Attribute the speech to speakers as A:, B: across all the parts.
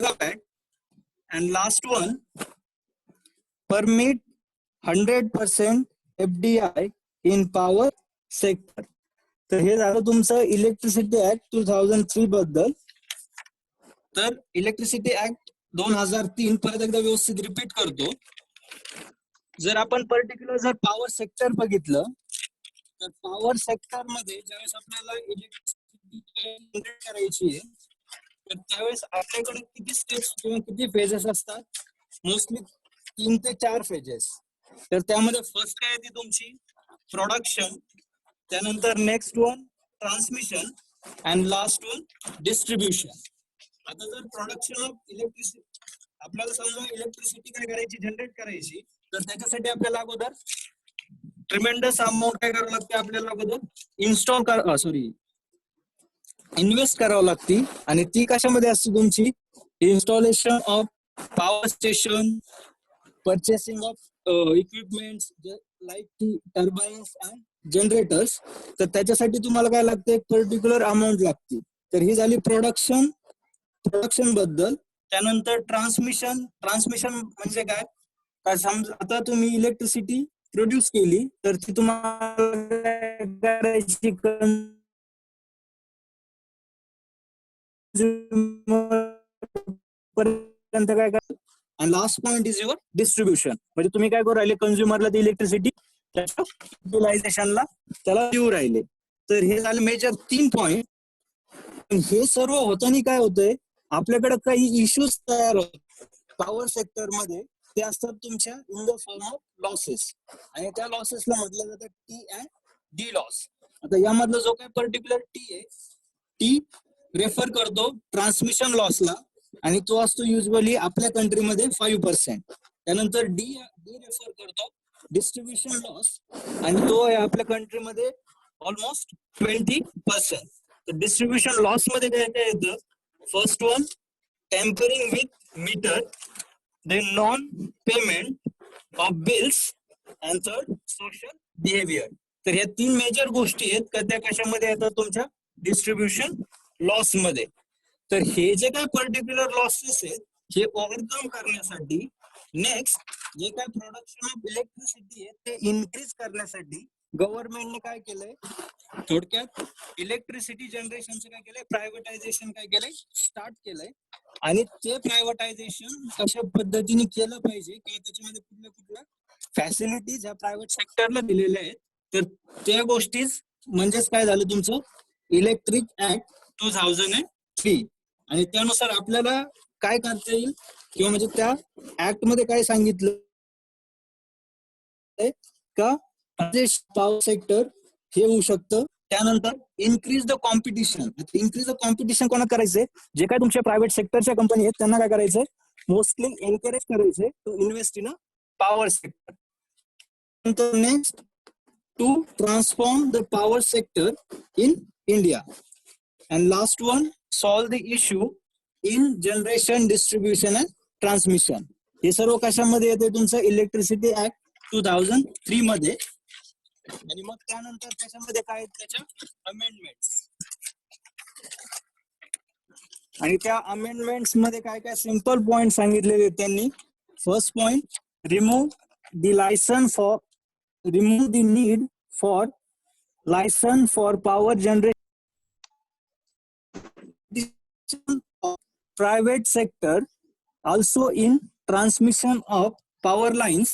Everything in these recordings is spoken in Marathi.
A: megawatt. And last one, permit 100% FDI in power sector. तर हे झालं तुमचं इलेक्ट्रिसिटी ऍक्ट 2003 बद्दल. तर इलेक्ट्रिसिटी ऍक्ट 2003 परत एकदा व्यवस्थित रिपीट करतो. जर आपण पर्टिक्युलर जर पॉवर सेक्टर बघितलं तर पॉवर सेक्टर मध्ये ज्यावेळेस आपल्याला इलेक्ट्रिसिटी जनरेट करायची आहे तर त्यावेळेस आपल्याकडे किती स्टेप्स किंवा किती फेजेस असतात? मोस्टली 3 ते 4 फेजेस. तर त्यामध्ये फर्स्ट काय येते तुमची प्रोडक्शन, त्यानंतर next one transmission and last one distribution. आता जर प्रोडक्शन ऑफ इलेक्ट्रिसिटी आपल्याला समजा इलेक्ट्रिसिटी काय करायची जनरेट करायची तर त्याच्यासाठी आपल्याला अगोदर ट्रिमेंडस अमाऊंट काय करावं लागते आपल्याला अगोदर इन्व्हेस्ट करावं लागते. आणि ती कशामध्ये असते तुमची installation of power station, purchasing of equipments like turbines and generators. तर त्याच्यासाठी तुम्हाला काय लागते एक पर्टिक्युलर अमाऊंट लागते. तर ही झाली प्रोडक्शन बद्दल. त्यानंतर ट्रान्समिशन म्हणजे काय समजा आता तुम्ही इलेक्ट्रिसिटी प्रोड्यूस केली तर ती तुम्हाला करायची पर्यंत काय करा. आणि last point is your distribution, म्हणजे तुम्ही काय करू राहिले कंझ्युमरला ती इलेक्ट्रिसिटी त्याच्या युटिलायझेशनला त्याला देऊ राहिले. तर हे झाले मेजर 3 पॉइंट. हे सर्व होताना काय होतंय आपल्याकडे काही इश्यूज तयार होतात पॉवर सेक्टर मध्ये. ते असतात तुमच्या in the form of losses, आणि त्या लॉसेसला म्हटलं जातं टी अँड डी लॉस. आता यामधला जो काय पर्टिक्युलर टी आहे टी रेफर करतो ट्रान्समिशन लॉसला आणि तो असतो युजली आपल्या कंट्रीमध्ये 5%. त्यानंतर डी रेफर करतो डिस्ट्रीब्युशन लॉस आणि तो आहे आपल्या कंट्रीमध्ये ऑलमोस्ट 20%. तर डिस्ट्रीब्युशन लॉस मध्ये काय काय येतं? First one tampering with meter, then non payment of bills and third social behaviour. तर ह्या 3 मेजर गोष्टी आहेत का त्या कशामध्ये येतात तुमच्या डिस्ट्रीब्युशन लॉस मध्ये. तर हे जे काय पर्टिक्युलर लॉसेस आहेत हे ओव्हरकम करण्यासाठी नेक्स्ट जे काय प्रोडक्शन ऑफ इलेक्ट्रिसिटी आहे ते इन्क्रीज करण्यासाठी गव्हर्नमेंटने काय केलंय थोडक्यात इलेक्ट्रिसिटी जनरेशनचं काय केलंय प्रायव्हेटायझेशन काय केलंय स्टार्ट केलंय. आणि ते प्रायव्हेटायझेशन कशा पद्धतीने केलं पाहिजे किंवा त्याच्यामध्ये कुठल्या फॅसिलिटीज ह्या प्रायव्हेट सेक्टरला दिलेल्या आहेत. तर त्या गोष्टीच म्हणजेच काय झालं तुमचं इलेक्ट्रिक ऍक्ट 2003. आणि त्यानुसार आपल्याला काय करता येईल किंवा म्हणजे त्या ऍक्ट मध्ये काय सांगितलं का पॉवर सेक्टर हे होऊ शकतं. त्यानंतर इन्क्रीज द कॉम्पिटिशन कोणा करायचंय जे काय तुमच्या प्रायव्हेट सेक्टरच्या कंपनी आहेत त्यांना काय करायचंय मोस्टली एनकरेज करायचंय to invest in a power sector. नंतर next to transform the power sector in India. And last one solve the issue in generation distribution and transmission. हे सर्व कशामध्ये येते तुमचं इलेक्ट्रिसिटी ऍक्ट 2003 मध्ये. आणि मग त्यानंतर त्याच्यामध्ये काय त्याच्या अमेंडमेंट्स आणि त्या अमेंडमेंट्स मध्ये काय काय सिंपल पॉइंट सांगितलेले त्यांनी. First point remove the need for licence for power generation of private sector also in transmission of power lines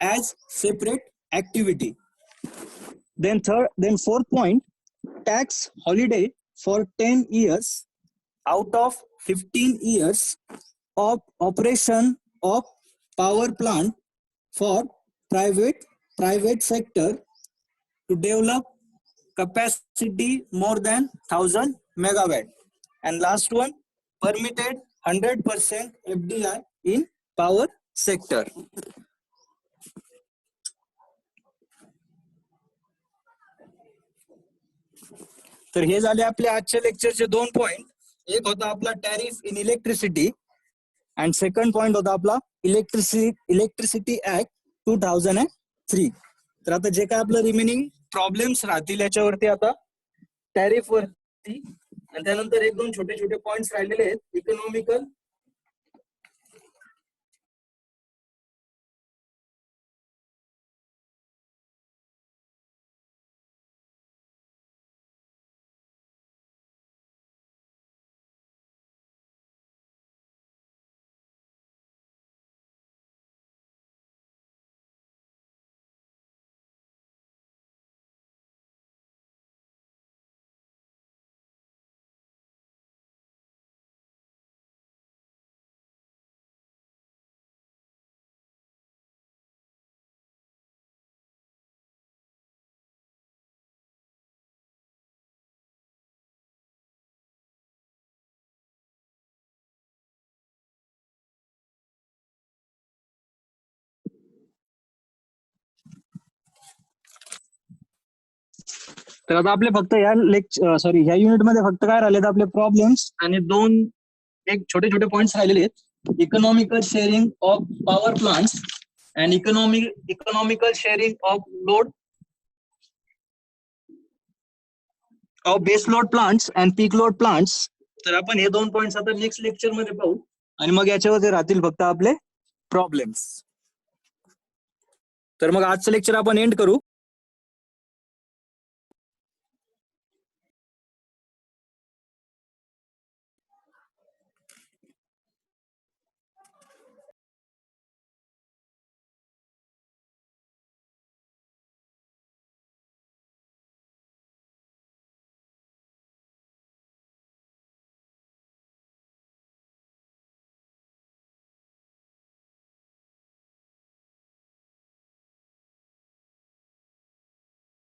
A: as separate activity. Then fourth point, tax holiday for 10 years out of 15 years of operation of power plant for private sector to develop capacity more than 1000 megawatt. And last one, permitted 100% FDI in power sector. तर हे झाले आपले आजच्या लेक्चरचे 2 पॉइंट. एक होता आपला tariff in electricity and second point होता आपला इलेक्ट्रिसिटी ऍक्ट 2003. तर आता जे काय आपलं रिमेनिंग प्रॉब्लेम्स राहतील याच्यावरती आता टॅरिफ वरती आणि त्यानंतर 1-2 छोटे पॉइंट्स राहिलेले आहेत इकॉनॉमिकल तर आता आपले फक्त ह्या युनिट मध्ये फक्त काय राहिले आपले प्रॉब्लेम्स आणि एक छोटे छोटे पॉइंट्स राहिलेले आहेत. Economical sharing of power plants and economical sharing of load of base load plants and peak load plants. तर आपण हे 2 पॉइंट्स आता नेक्स्ट लेक्चर मध्ये पाहू आणि मग याच्यावर राहतील फक्त आपले प्रॉब्लेम्स. तर मग आजचं लेक्चर आपण एंड करू.